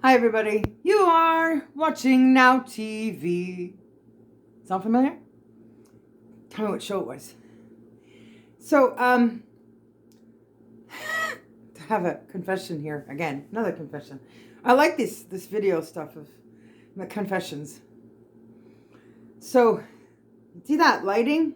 Hi everybody, you are watching Now TV. Sound familiar? Tell me what show it was. So, to have a confession here again, another confession. I like this video stuff of the confessions. So, see that lighting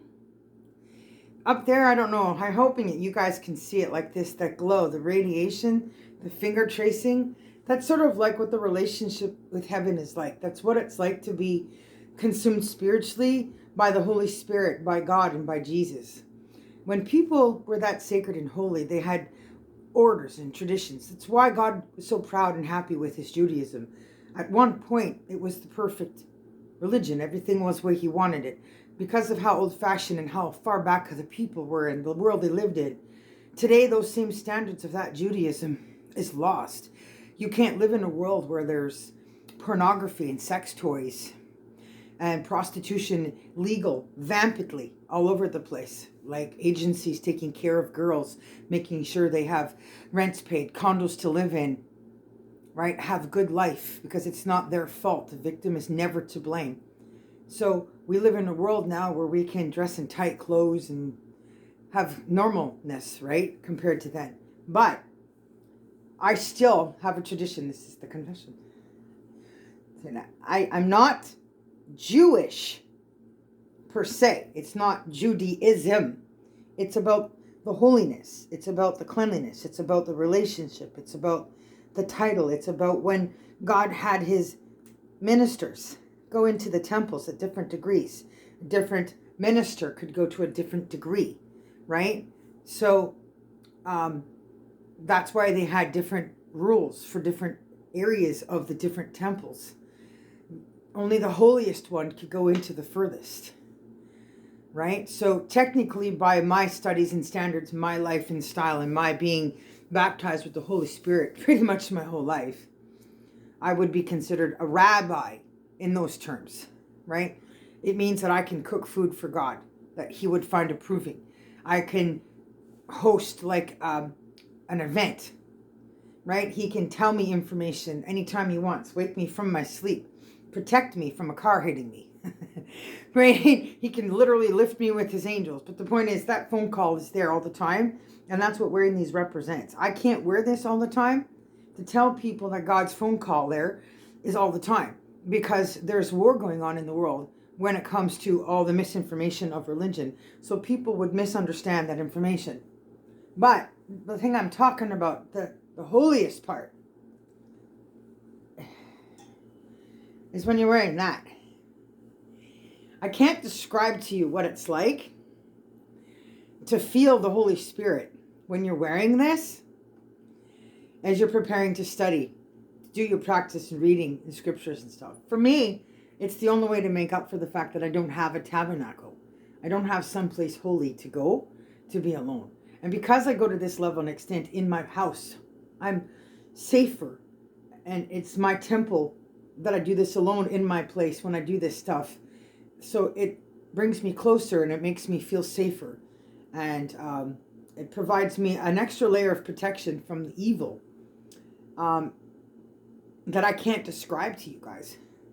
up there? I don't know. I'm hoping that you guys can see it like this, that glow, the radiation, the finger tracing. That's sort of like what the relationship with heaven is like. That's what it's like to be consumed spiritually by the Holy Spirit, by God, and by Jesus. When people were that sacred and holy, they had orders and traditions. That's why God was so proud and happy with his Judaism. At one point, it was the perfect religion. Everything was where he wanted it. Because of how old-fashioned and how far back the people were and the world they lived in. Today, those same standards of that Judaism is lost. You can't live in a world where there's pornography and sex toys and prostitution legal vampantly all over the place. Like agencies taking care of girls, making sure they have rents paid, condos to live in, right? Have a good life because it's not their fault. The victim is never to blame. So we live in a world now where we can dress in tight clothes and have normalness, right? Compared to then. But I still have a tradition. This is the confession. I'm not Jewish per se. It's not Judaism. It's about the holiness. It's about the cleanliness. It's about the relationship. It's about the title. It's about when God had his ministers go into the temples at different degrees. A different minister could go to a different degree, right? So, that's why they had different rules for different areas of the different temples. Only the holiest one could go into the furthest, right? So technically, by my studies and standards, my life and style, and my being baptized with the Holy Spirit pretty much my whole life, I would be considered a rabbi in those terms, right? It means that I can cook food for God, that he would find approving. I can host like an event, right? He can tell me information anytime he wants, wake me from my sleep, protect me from a car hitting me, right? He can literally lift me with his angels. But the point is that phone call is there all the time. And that's what wearing these represents. I can't wear this all the time to tell people that God's phone call there is all the time, because there's war going on in the world when it comes to all the misinformation of religion. So people would misunderstand that information. But the thing I'm talking about, the holiest part, is when you're wearing that. I can't describe to you what it's like to feel the Holy Spirit when you're wearing this as you're preparing to study, to do your practice and reading the scriptures and stuff. For me, it's the only way to make up for the fact that I don't have a tabernacle. I don't have someplace holy to go to be alone. And because I go to this level and extent in my house, I'm safer. And it's my temple that I do this alone in my place when I do this stuff. So it brings me closer and it makes me feel safer. And it provides me an extra layer of protection from the evil that I can't describe to you guys.